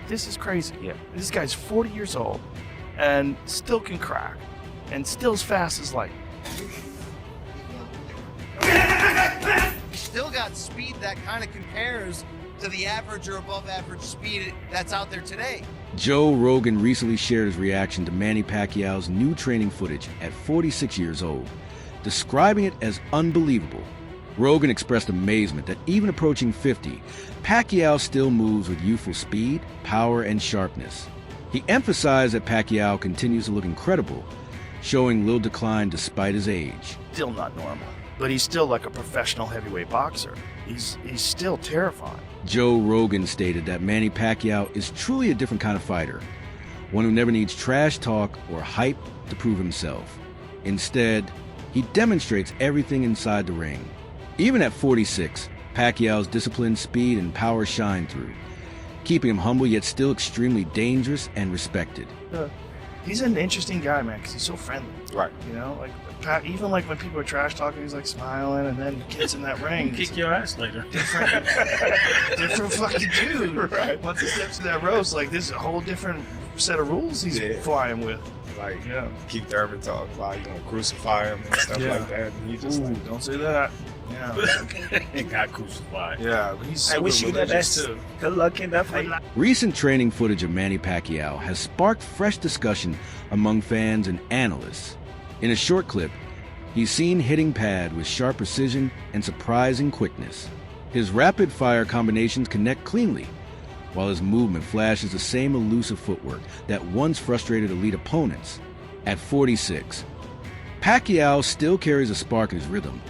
this is crazy. Yeah. This guy's 40 years old and still can crack and still as fast as light. He's still got speed that kind of compares to the average or above average speed that's out there today. Joe Rogan recently shared his reaction to Manny Pacquiao's new training footage at 46 years old, describing it as unbelievable. Rogan expressed amazement that even approaching 50, Pacquiao still moves with youthful speed, power, and sharpness. He emphasized that Pacquiao continues to look incredible, showing little decline despite his age. Still not normal, but he's still like a professional heavyweight boxer. He's still terrifying. Joe Rogan stated that Manny Pacquiao is truly a different kind of fighter, one who never needs trash talk or hype to prove himself. Instead, he demonstrates everything inside the ring. Even at 46, Pacquiao's discipline, speed, and power shine through, keeping him humble yet still extremely dangerous and respected. He's an interesting guy, man, because he's so friendly. Right. You know, like even like when people are trash talking, he's like smiling, and then he gets in that ring. Kick your ass later. Different fucking dude. Right. Once he steps to that roast, like this is a whole different set of rules he's flying with. Like, Yeah. Keith Urban talk about, crucify him and stuff Yeah. like that. And he just Ooh, don't say that. Yeah. He got crucified. Yeah, but he's I super wish you the religious, best. too. Good luck in that fight. Recent training footage of Manny Pacquiao has sparked fresh discussion among fans and analysts. In a short clip, he's seen hitting pad with sharp precision and surprising quickness. His rapid-fire combinations connect cleanly, while his movement flashes the same elusive footwork that once frustrated elite opponents. At 46, Pacquiao still carries a spark in his rhythm,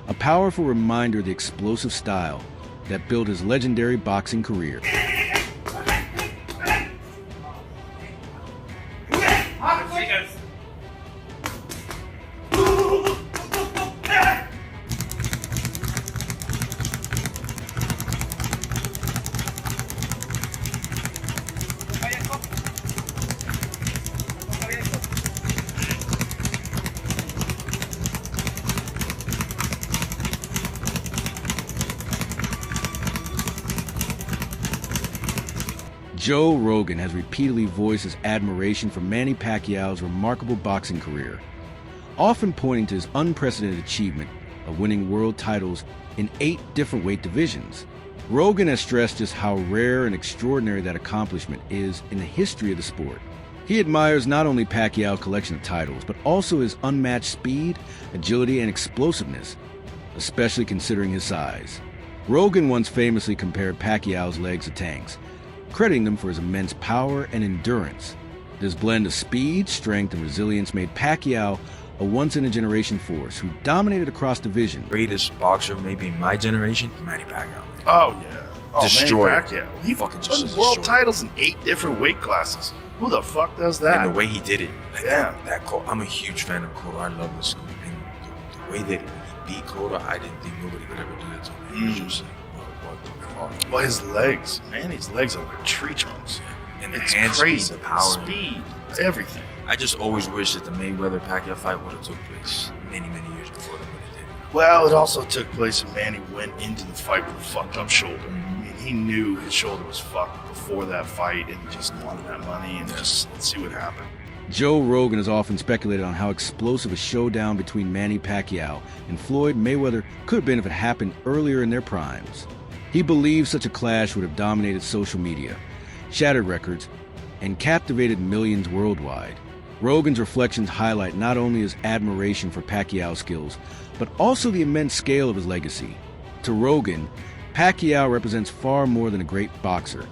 a powerful reminder of the explosive style that built his legendary boxing career. Joe Rogan has repeatedly voiced his admiration for Manny Pacquiao's remarkable boxing career, often pointing to his unprecedented achievement of winning world titles in 8 different weight divisions. Rogan has stressed just how rare and extraordinary that accomplishment is in the history of the sport. He admires not only Pacquiao's collection of titles, but also his unmatched speed, agility, and explosiveness, especially considering his size. Rogan once famously compared Pacquiao's legs to tanks, crediting them for his immense power and endurance. This blend of speed, strength, and resilience made Pacquiao a once-in-a-generation force who dominated across division. Greatest boxer maybe in my generation, Manny Pacquiao. Oh, yeah. Oh, Destroyed. Manny Pacquiao. He Fucking won just world destroyed. titles in 8 different weight classes. Who the fuck does that? And the way he did it, like Yeah. that Cotto, I'm a huge fan of Cotto. I love this guy. And the way that he beat Cotto, I didn't think nobody could ever do that to him. It was just like, what the fuck? Well, his legs. Manny's legs are like tree trunks. And the It's hand speed, crazy. the power. Speed. Everything. I just always wish that the Mayweather-Pacquiao fight would have took place many, many years before that, but it didn't. Well, it also took place when Manny went into the fight with a fucked up shoulder. I mean, he knew his shoulder was fucked before that fight and just wanted that money and just let's see what happened. Joe Rogan has often speculated on how explosive a showdown between Manny Pacquiao and Floyd Mayweather could have been if it happened earlier in their primes. He believes such a clash would have dominated social media, shattered records, and captivated millions worldwide. Rogan's reflections highlight not only his admiration for Pacquiao's skills, but also the immense scale of his legacy. To Rogan, Pacquiao represents far more than a great boxer.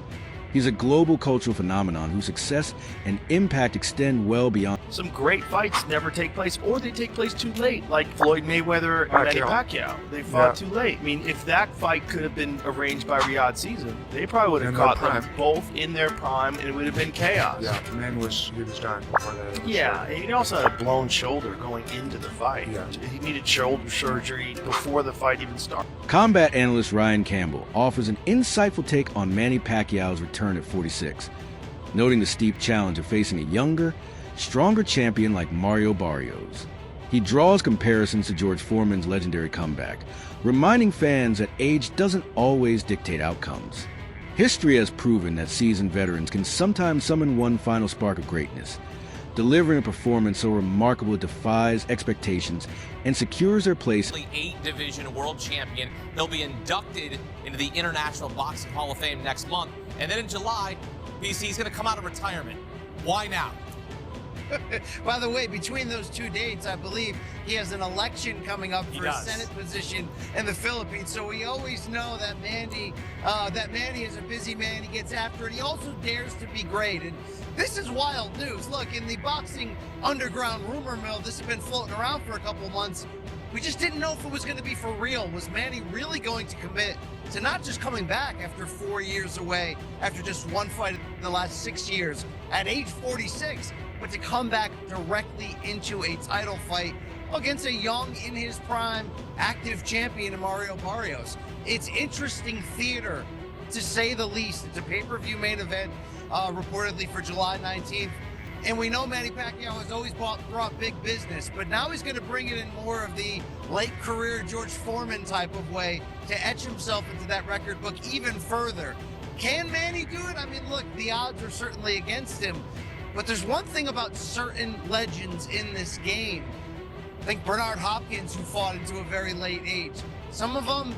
He's a global cultural phenomenon whose success and impact extend well beyond. Some great fights never take place, or they take place too late, like Floyd Mayweather and Manny Pacquiao. They fought too late. I mean, if that fight could have been arranged by Riyadh Season, they probably would have In their caught them prime. both in their prime, and it would have been chaos. Yeah, the man was dying before that. Yeah, and he also had a blown shoulder going into the fight. Yeah. He needed shoulder surgery before the fight even started. Combat analyst Ryan Campbell offers an insightful take on Manny Pacquiao's return at 46, noting the steep challenge of facing a younger, stronger champion like Mario Barrios. He draws comparisons to George Foreman's legendary comeback, reminding fans that age doesn't always dictate outcomes. History has proven that seasoned veterans can sometimes summon one final spark of greatness, delivering a performance so remarkable it defies expectations and secures their place. 8-division world champion. He'll be inducted into the International Boxing Hall of Fame next month. And then in July, BC's going to come out of retirement. Why now? By the way, between those 2 dates, I believe he has an election coming up for a Senate position in the Philippines. So we always know that Manny is a busy man. He gets after it. He also dares to be great. And this is wild news. Look, in the boxing underground rumor mill, this has been floating around for a couple of months. We just didn't know if it was going to be for real. Was Manny really going to commit to not just coming back after 4 years away, after just one fight in the last 6 years at age 46, but to come back directly into a title fight against a young, in his prime, active champion in Mario Barrios? It's interesting theater, to say the least. It's a pay-per-view main event, reportedly for July 19th. And we know Manny Pacquiao has always brought big business, but now he's going to bring it in more of the late career George Foreman type of way to etch himself into that record book even further. Can Manny do it? I mean, look, the odds are certainly against him, but there's one thing about certain legends in this game. I think Bernard Hopkins, who fought into a very late age. Some of them,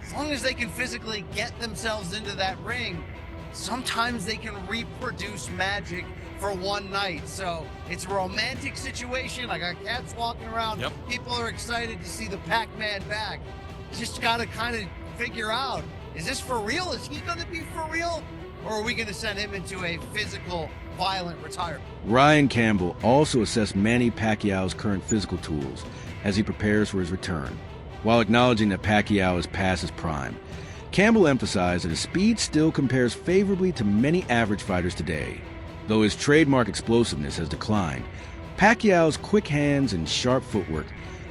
as long as they can physically get themselves into that ring, sometimes they can reproduce magic for one night. So it's a romantic situation. I got cats walking around. Yep. People are excited to see the Pac-Man back. Just got to kind of figure out, is this for real? Is he going to be for real? Or are we going to send him into a physical, violent retirement? Ryan Campbell also assessed Manny Pacquiao's current physical tools as he prepares for his return. While acknowledging that Pacquiao is past his prime, Campbell emphasized that his speed still compares favorably to many average fighters today. Though his trademark explosiveness has declined, Pacquiao's quick hands and sharp footwork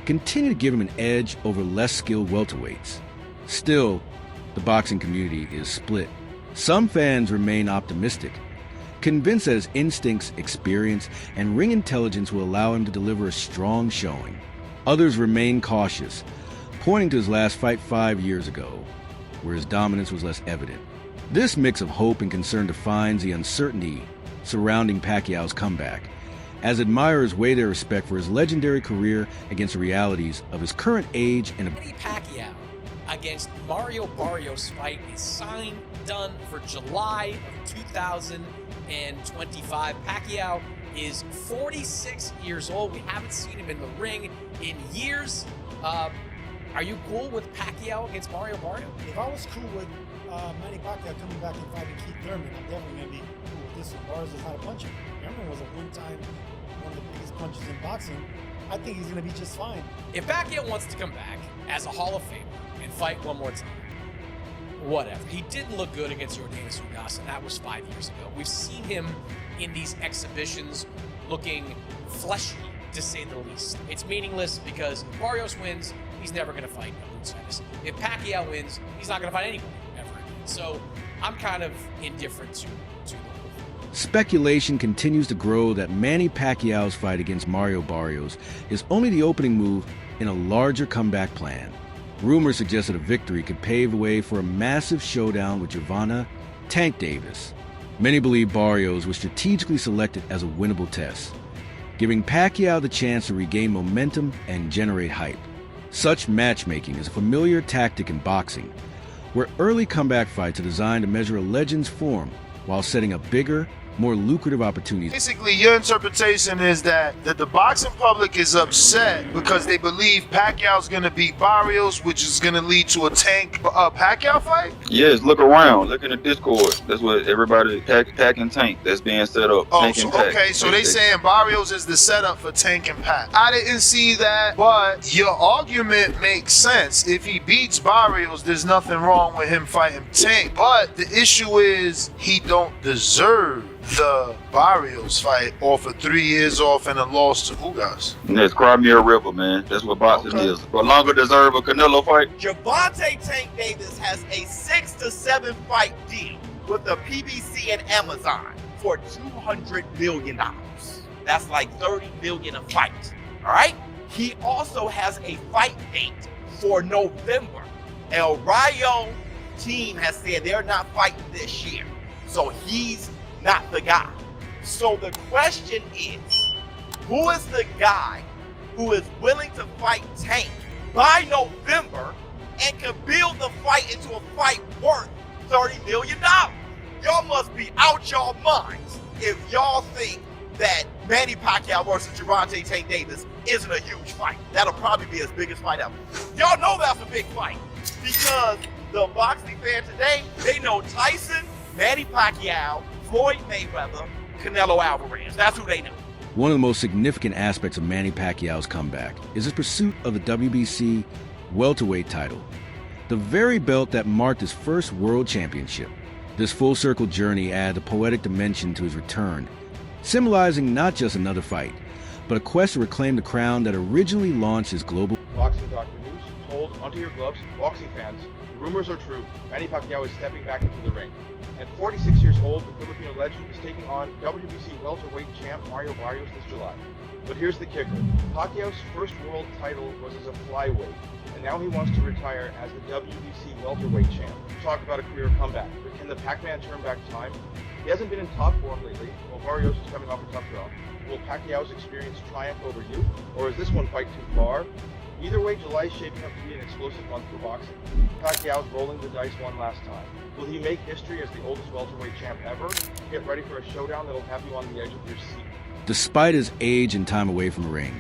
continue to give him an edge over less skilled welterweights. Still, the boxing community is split. Some fans remain optimistic, convinced that his instincts, experience, and ring intelligence will allow him to deliver a strong showing. Others remain cautious, pointing to his last fight 5 years ago, where his dominance was less evident. This mix of hope and concern defines the uncertainty surrounding Pacquiao's comeback, as admirers weigh their respect for his legendary career against the realities of his current age and Manny Pacquiao against Mario Barrios fight is signed, done for July of 2025. Pacquiao is 46 years old. We haven't seen him in the ring in years. Are you cool with Pacquiao against Mario Barrios? If I was cool with Manny Pacquiao coming back and fighting Keith Thurman, I'm definitely going to be cool with this one. Barrios is how to punch him. Thurman was one of the biggest punches in boxing. I think he's going to be just fine. If Pacquiao wants to come back as a Hall of Famer and fight one more time, whatever. He didn't look good against Yordenis Ugas, and that was 5 years ago. We've seen him in these exhibitions looking fleshy, to say the least. It's meaningless because if Barrios wins, he's never going to fight Namajunas. If Pacquiao wins, he's not going to fight anybody ever again. So I'm kind of indifferent to the whole thing. Speculation continues to grow that Manny Pacquiao's fight against Mario Barrios is only the opening move in a larger comeback plan. Rumors suggest that a victory could pave the way for a massive showdown with Gervonta Tank Davis. Many believe Barrios was strategically selected as a winnable test, giving Pacquiao the chance to regain momentum and generate hype. Such matchmaking is a familiar tactic in boxing, where early comeback fights are designed to measure a legend's form while setting up bigger, more lucrative opportunities. Basically, your interpretation is that the boxing public is upset because they believe Pacquiao's going to beat Barrios, which is going to lead to a Tank Pacquiao fight? Yes, look around. Look in the Discord. That's what everybody, Pac and Tank, that's being set up. Oh, Tank so, and Pac. okay, so they saying Barrios is the setup for Tank and Pac. I didn't see that, but your argument makes sense. If he beats Barrios, there's nothing wrong with him fighting Tank. But the issue is he don't deserve the Barrios fight off of 3 years off and a loss to Ugas. That's Crimea River, man. That's what boxing is. But longer deserve a Canelo fight. Gervonta Tank Davis has a 6 to 7 fight deal with the PBC and Amazon for $200 million. That's like $30 million a fight. All right. He also has a fight date for November. El Rayo team has said they're not fighting this year. So he's not the guy. So the question is, who is the guy who is willing to fight Tank by November and can build the fight into a fight worth $30 million? Y'all must be out y'all minds if y'all think that Manny Pacquiao versus Gervonta Tank Davis isn't a huge fight. That'll probably be his biggest fight ever. Y'all know that's a big fight because the boxing fan today, they know Tyson, Manny Pacquiao, Floyd Mayweather, Canelo Alvarez. That's who they know. One of the most significant aspects of Manny Pacquiao's comeback is his pursuit of the WBC welterweight title, the very belt that marked his first world championship. This full-circle journey adds a poetic dimension to his return, symbolizing not just another fight, but a quest to reclaim the crown that originally launched his global Boxing Doctor News, hold onto your gloves, boxing fans. The rumors are true. Manny Pacquiao is stepping back into the ring. At 46 years old, the Filipino legend is taking on WBC welterweight champ Mario Barrios this July. But here's the kicker. Pacquiao's first world title was as a flyweight, and now he wants to retire as the WBC welterweight champ. Talk about a career comeback, but can the Pac-Man turn back time? He hasn't been in top form lately, while Barrios is coming off a tough draw. Will Pacquiao's experience triumph over youth, or is this one fight too far? Either way, July is shaping up to be an explosive month for boxing. Pacquiao's rolling the dice one last time. Will he make history as the oldest welterweight champ ever? Get ready for a showdown that'll have you on the edge of your seat. Despite his age and time away from the ring,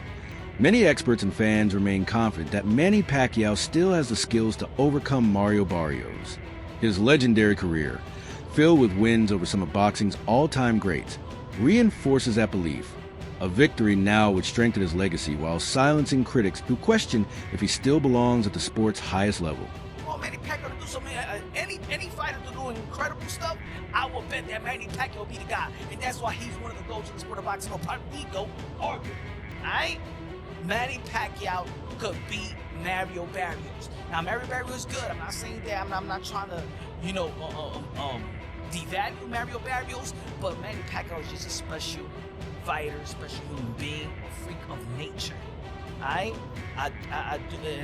many experts and fans remain confident that Manny Pacquiao still has the skills to overcome Mario Barrios. His legendary career, filled with wins over some of boxing's all-time greats, reinforces that belief. A victory now would strengthen his legacy while silencing critics who question if he still belongs at the sport's highest level. Well, Manny Pacquiao to do something, any fighter to do incredible stuff, I will bet that Manny Pacquiao will be the guy. And that's why he's one of the GOATs in the sport of boxing. No, probably the GOAT, arguably. Alright? Manny Pacquiao could beat Mario Barrios. Now, Mario Barrios is good. I'm not saying that. I'm not trying to, devalue Mario Barrios, but Manny Pacquiao is just a special fighter, special human being, a freak of nature. Alright?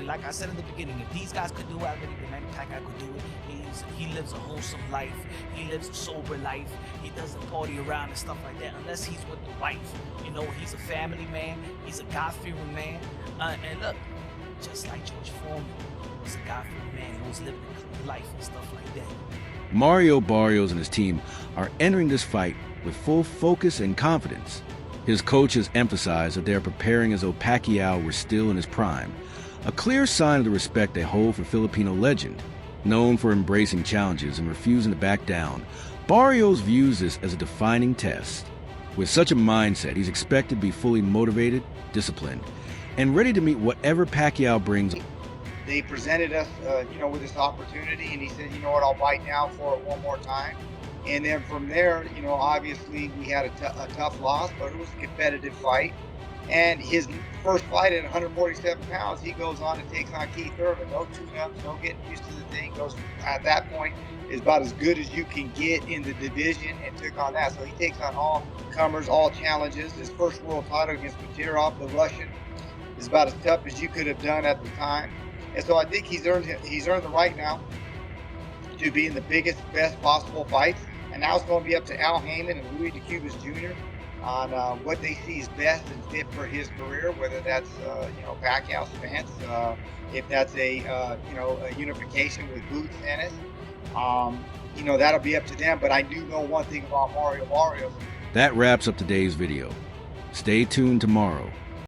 Like I said in the beginning, if these guys could do it, I believe that Manny Pacquiao could do it. He lives a wholesome life. He lives a sober life. He doesn't party around and stuff like that unless he's with the wife. He's a family man. He's a God-fearing man. And look, just like George Foreman was a God-fearing man who was living a clean life and stuff like that. Mario Barrios and his team are entering this fight with full focus and confidence. His coaches emphasize that they are preparing as though Pacquiao were still in his prime, a clear sign of the respect they hold for Filipino legend. Known for embracing challenges and refusing to back down, Barrios views this as a defining test. With such a mindset, he's expected to be fully motivated, disciplined, and ready to meet whatever Pacquiao brings. They presented us, with this opportunity, and he said, you know what, I'll bite down for it one more time. And then from there, obviously we had a tough loss, but it was a competitive fight. And his first fight at 147 pounds, he goes on and takes on Keith Thurman. No tune-ups, no getting used to the thing. Goes at that point is about as good as you can get in the division, and took on that. So he takes on all comers, all challenges. His first world title against Matirov, the Russian, is about as tough as you could have done at the time. And so I think he's earned the right now to be in the biggest, best possible fights. And now it's going to be up to Al Heyman and Louis DeCubas Jr. on what they see is best and fit for his career, whether that's Pacquiao's stance, if that's a unification with Boots Ennis. That'll be up to them. But I do know one thing about Mario Barrios. That wraps up today's video. Stay tuned tomorrow